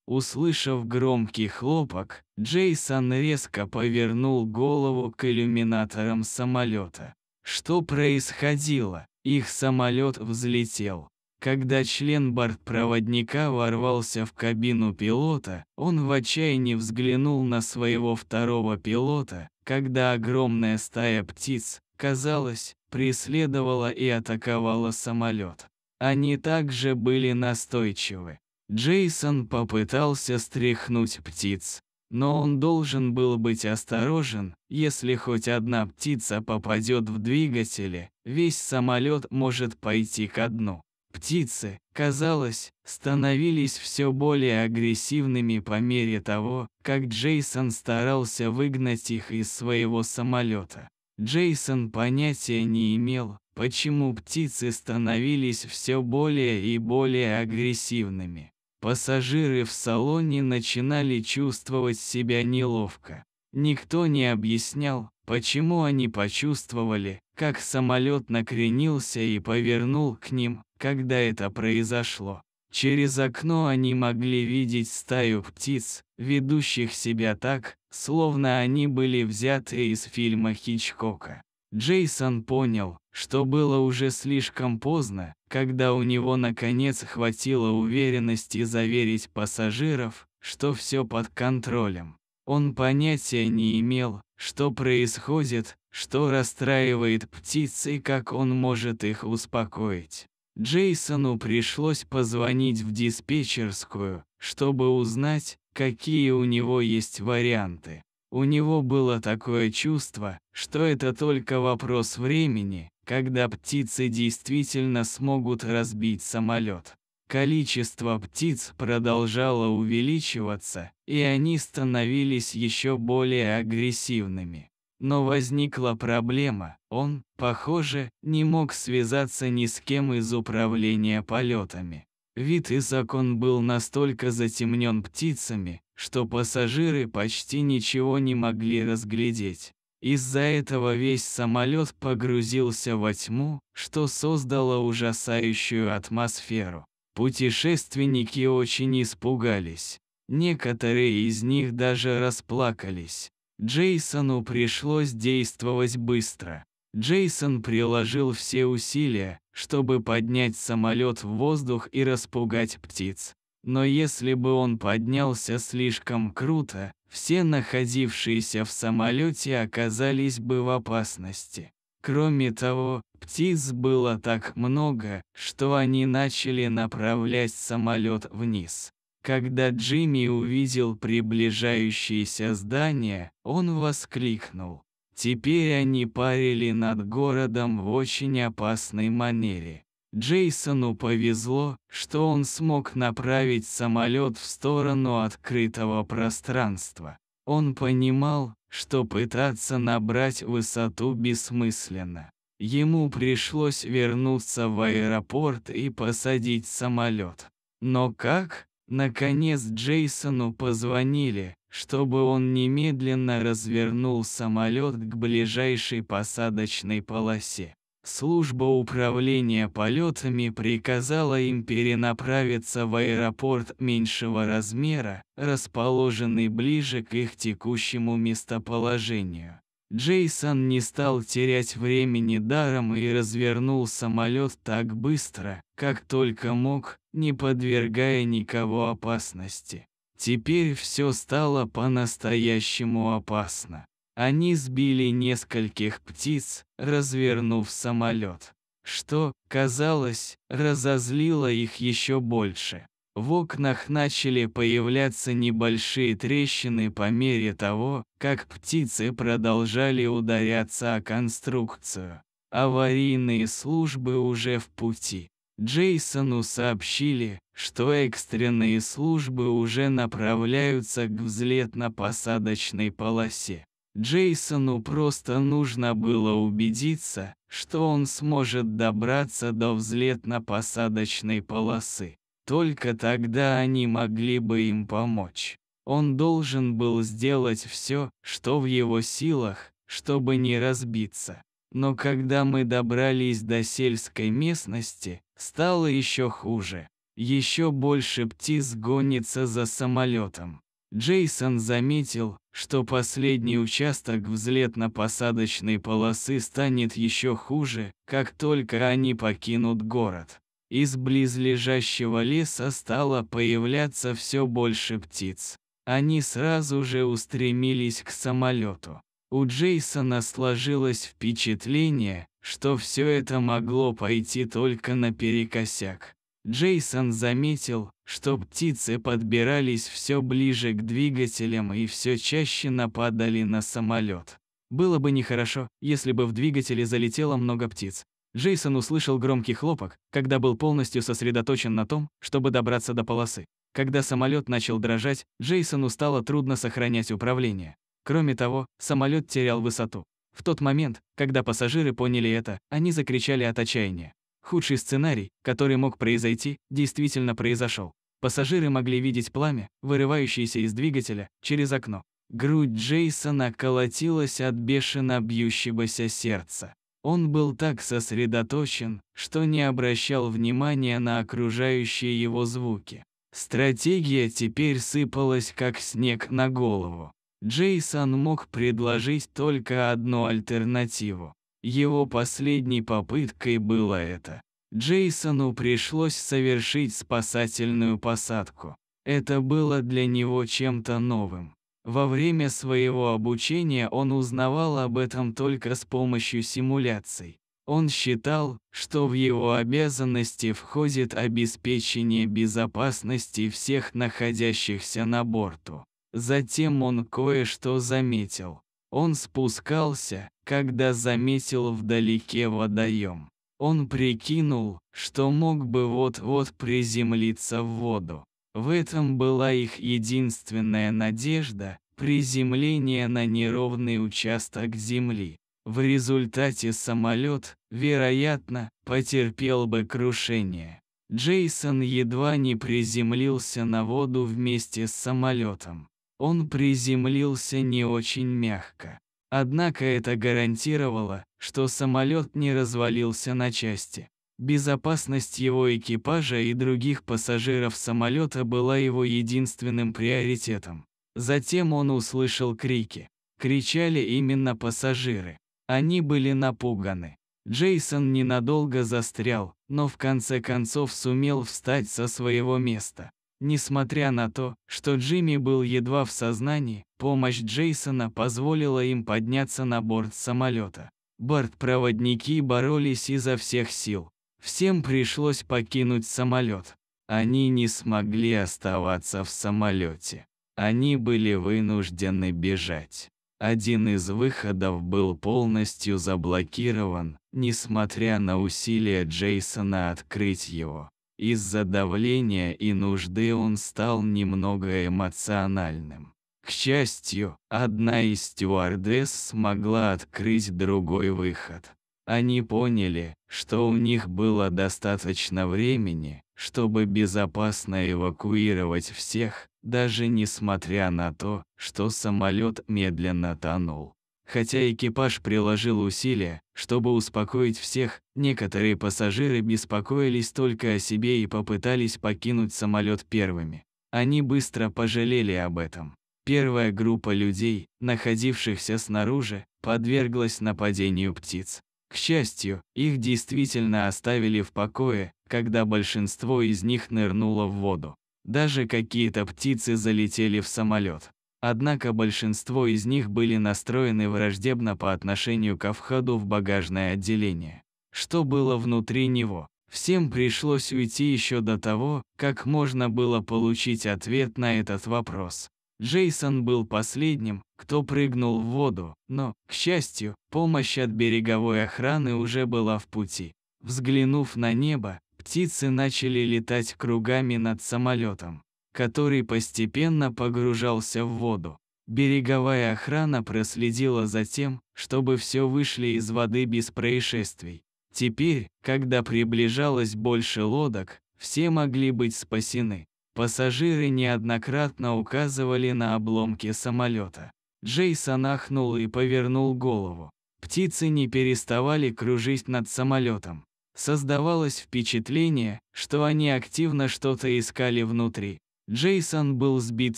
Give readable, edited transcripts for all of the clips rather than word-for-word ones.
Услышав громкий хлопок, Джейсон резко повернул голову к иллюминаторам самолета. Что происходило? Их самолет взлетел. Когда член бортпроводника ворвался в кабину пилота, он в отчаянии взглянул на своего второго пилота, когда огромная стая птиц, казалось, преследовала и атаковала самолет. Они также были настойчивы. Джейсон попытался стряхнуть птиц, но он должен был быть осторожен. Если хоть одна птица попадет в двигатели, весь самолет может пойти ко дну. Птицы, казалось, становились все более агрессивными по мере того, как Джейсон старался выгнать их из своего самолета. Джейсон понятия не имел, почему птицы становились все более и более агрессивными. Пассажиры в салоне начинали чувствовать себя неловко. Никто не объяснял, почему они почувствовали, как самолет накренился и повернул к ним, когда это произошло. Через окно они могли видеть стаю птиц, ведущих себя так, словно они были взяты из фильма Хичкока. Джейсон понял, что было уже слишком поздно, когда у него наконец хватило уверенности заверить пассажиров, что все под контролем. Он понятия не имел, что происходит, что расстраивает птиц и как он может их успокоить. Джейсону пришлось позвонить в диспетчерскую, чтобы узнать, какие у него есть варианты. У него было такое чувство, что это только вопрос времени, когда птицы действительно смогут разбить самолет. Количество птиц продолжало увеличиваться, и они становились еще более агрессивными. Но возникла проблема, он, похоже, не мог связаться ни с кем из управления полетами. Вид из окон был настолько затемнен птицами, что пассажиры почти ничего не могли разглядеть. Из-за этого весь самолет погрузился во тьму, что создало ужасающую атмосферу. Путешественники очень испугались. Некоторые из них даже расплакались. Джейсону пришлось действовать быстро. Джейсон приложил все усилия, чтобы поднять самолет в воздух и распугать птиц. Но если бы он поднялся слишком круто, все находившиеся в самолете оказались бы в опасности. Кроме того, птиц было так много, что они начали направлять самолет вниз. Когда Джимми увидел приближающиеся здания, он воскликнул. Теперь они парили над городом в очень опасной манере. Джейсону повезло, что он смог направить самолет в сторону открытого пространства. Он понимал, что пытаться набрать высоту бессмысленно. Ему пришлось вернуться в аэропорт и посадить самолет. Но как? Наконец Джейсону позвонили, чтобы он немедленно развернул самолет к ближайшей посадочной полосе. Служба управления полетами приказала им перенаправиться в аэропорт меньшего размера, расположенный ближе к их текущему местоположению. Джейсон не стал терять времени даром и развернул самолет так быстро, как только мог, не подвергая никого опасности. Теперь все стало по-настоящему опасно. Они сбили нескольких птиц, развернув самолет, что, казалось, разозлило их еще больше. В окнах начали появляться небольшие трещины по мере того, как птицы продолжали ударяться о конструкцию. Аварийные службы уже в пути. Джейсону сообщили, что экстренные службы уже направляются к взлетно-посадочной полосе. Джейсону просто нужно было убедиться, что он сможет добраться до взлетно-посадочной полосы. Только тогда они могли бы им помочь. Он должен был сделать все, что в его силах, чтобы не разбиться. Но когда мы добрались до сельской местности, стало еще хуже. Еще больше птиц гонится за самолетом. Джейсон заметил, что последний участок взлетно-посадочной полосы станет еще хуже, как только они покинут город. Из близлежащего леса стало появляться все больше птиц. Они сразу же устремились к самолету. У Джейсона сложилось впечатление, что все это могло пойти только наперекосяк. Джейсон заметил, что птицы подбирались все ближе к двигателям и все чаще нападали на самолет. Было бы нехорошо, если бы в двигателе залетело много птиц. Джейсон услышал громкий хлопок, когда был полностью сосредоточен на том, чтобы добраться до полосы. Когда самолет начал дрожать, Джейсону стало трудно сохранять управление. Кроме того, самолет терял высоту. В тот момент, когда пассажиры поняли это, они закричали от отчаяния. Худший сценарий, который мог произойти, действительно произошел. Пассажиры могли видеть пламя, вырывающееся из двигателя, через окно. Грудь Джейсона колотилась от бешено бьющегося сердца. Он был так сосредоточен, что не обращал внимания на окружающие его звуки. Стратегия теперь сыпалась как снег на голову. Джейсон мог предложить только одну альтернативу. Его последней попыткой было это. Джейсону пришлось совершить спасательную посадку. Это было для него чем-то новым. Во время своего обучения он узнавал об этом только с помощью симуляций. Он считал, что в его обязанности входит обеспечение безопасности всех находящихся на борту. Затем он кое-что заметил. Он спускался, когда заметил вдалеке водоем. Он прикинул, что мог бы вот-вот приземлиться в воду. В этом была их единственная надежда – приземление на неровный участок земли. В результате самолет, вероятно, потерпел бы крушение. Джейсон едва не приземлился на воду вместе с самолетом. Он приземлился не очень мягко. Однако это гарантировало, что самолет не развалился на части. Безопасность его экипажа и других пассажиров самолета была его единственным приоритетом. Затем он услышал крики. Кричали именно пассажиры. Они были напуганы. Джейсон ненадолго застрял, но в конце концов сумел встать со своего места. Несмотря на то, что Джимми был едва в сознании, помощь Джейсона позволила им подняться на борт самолета. Бортпроводники боролись изо всех сил. Всем пришлось покинуть самолет. Они не смогли оставаться в самолете. Они были вынуждены бежать. Один из выходов был полностью заблокирован, несмотря на усилия Джейсона открыть его. Из-за давления и нужды он стал немного эмоциональным. К счастью, одна из стюардесс смогла открыть другой выход. Они поняли, что у них было достаточно времени, чтобы безопасно эвакуировать всех, даже несмотря на то, что самолет медленно тонул. Хотя экипаж приложил усилия, чтобы успокоить всех, некоторые пассажиры беспокоились только о себе и попытались покинуть самолет первыми. Они быстро пожалели об этом. Первая группа людей, находившихся снаружи, подверглась нападению птиц. К счастью, их действительно оставили в покое, когда большинство из них нырнуло в воду. Даже какие-то птицы залетели в самолет. Однако большинство из них были настроены враждебно по отношению ко входу в багажное отделение. Что было внутри него? Всем пришлось уйти еще до того, как можно было получить ответ на этот вопрос. Джейсон был последним, кто прыгнул в воду, но, к счастью, помощь от береговой охраны уже была в пути. Взглянув на небо, птицы начали летать кругами над самолетом, который постепенно погружался в воду. Береговая охрана проследила за тем, чтобы все вышли из воды без происшествий. Теперь, когда приближалось больше лодок, все могли быть спасены. Пассажиры неоднократно указывали на обломки самолета. Джейсон ахнул и повернул голову. Птицы не переставали кружить над самолетом. Создавалось впечатление, что они активно что-то искали внутри. Джейсон был сбит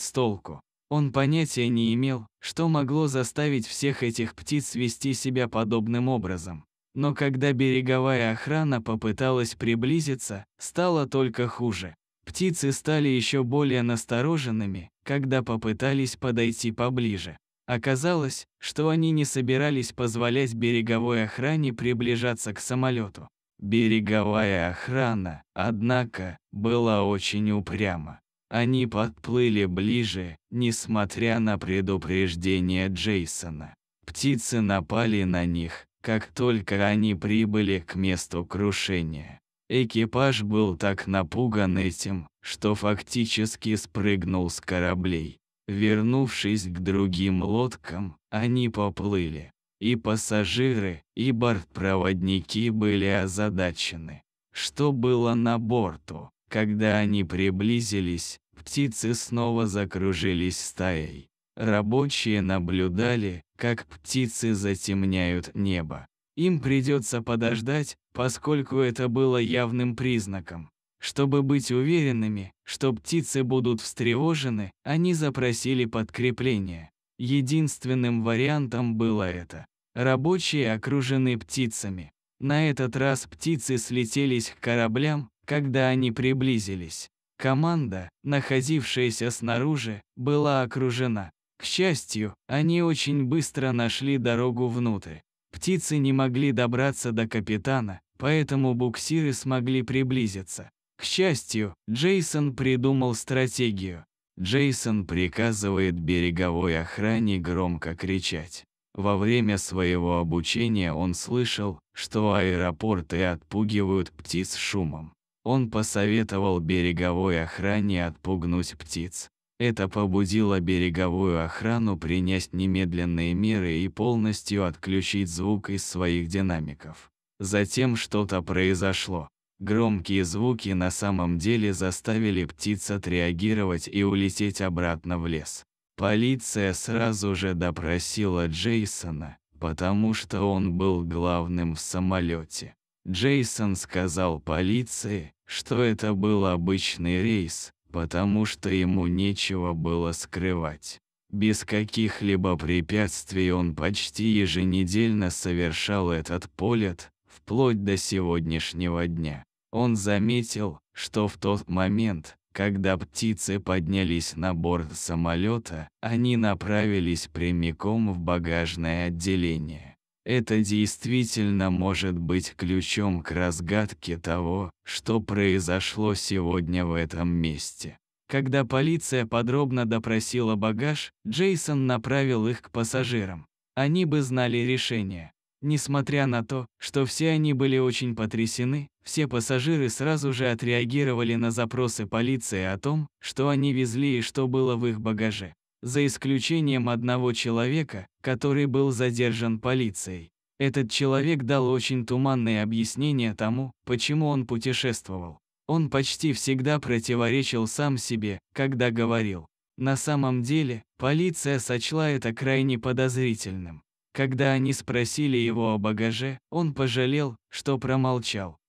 с толку. Он понятия не имел, что могло заставить всех этих птиц вести себя подобным образом. Но когда береговая охрана попыталась приблизиться, стало только хуже. Птицы стали еще более настороженными, когда попытались подойти поближе. Оказалось, что они не собирались позволять береговой охране приближаться к самолету. Береговая охрана, однако, была очень упряма. Они подплыли ближе, несмотря на предупреждение Джейсона. Птицы напали на них, как только они прибыли к месту крушения. Экипаж был так напуган этим, что фактически спрыгнул с кораблей. Вернувшись к другим лодкам, они поплыли. И пассажиры, и бортпроводники были озадачены. Что было на борту? Когда они приблизились, птицы снова закружились стаей. Рабочие наблюдали, как птицы затемняют небо. Им придется подождать, поскольку это было явным признаком. Чтобы быть уверенными, что птицы будут встревожены, они запросили подкрепление. Единственным вариантом было это. Рабочие окружены птицами. На этот раз птицы слетелись к кораблям, когда они приблизились. Команда, находившаяся снаружи, была окружена. К счастью, они очень быстро нашли дорогу внутрь. Птицы не могли добраться до капитана, поэтому буксиры смогли приблизиться. К счастью, Джейсон придумал стратегию. Джейсон приказывает береговой охране громко кричать. Во время своего обучения он слышал, что аэропорты отпугивают птиц шумом. Он посоветовал береговой охране отпугнуть птиц. Это побудило береговую охрану принять немедленные меры и полностью отключить звук из своих динамиков. Затем что-то произошло. Громкие звуки на самом деле заставили птиц отреагировать и улететь обратно в лес. Полиция сразу же допросила Джейсона, потому что он был главным в самолете. Джейсон сказал полиции, что это был обычный рейс, потому что ему нечего было скрывать. Без каких-либо препятствий он почти еженедельно совершал этот полет, вплоть до сегодняшнего дня. Он заметил, что в тот момент, когда птицы поднялись на борт самолета, они направились прямиком в багажное отделение. Это действительно может быть ключом к разгадке того, что произошло сегодня в этом месте. Когда полиция подробно допросила багаж, Джейсон направил их к пассажирам. Они бы знали решение. Несмотря на то, что все они были очень потрясены, все пассажиры сразу же отреагировали на запросы полиции о том, что они везли и что было в их багаже. За исключением одного человека, который был задержан полицией. Этот человек дал очень туманные объяснения тому, почему он путешествовал. Он почти всегда противоречил сам себе, когда говорил. На самом деле, полиция сочла это крайне подозрительным. Когда они спросили его о багаже, он пожалел, что промолчал.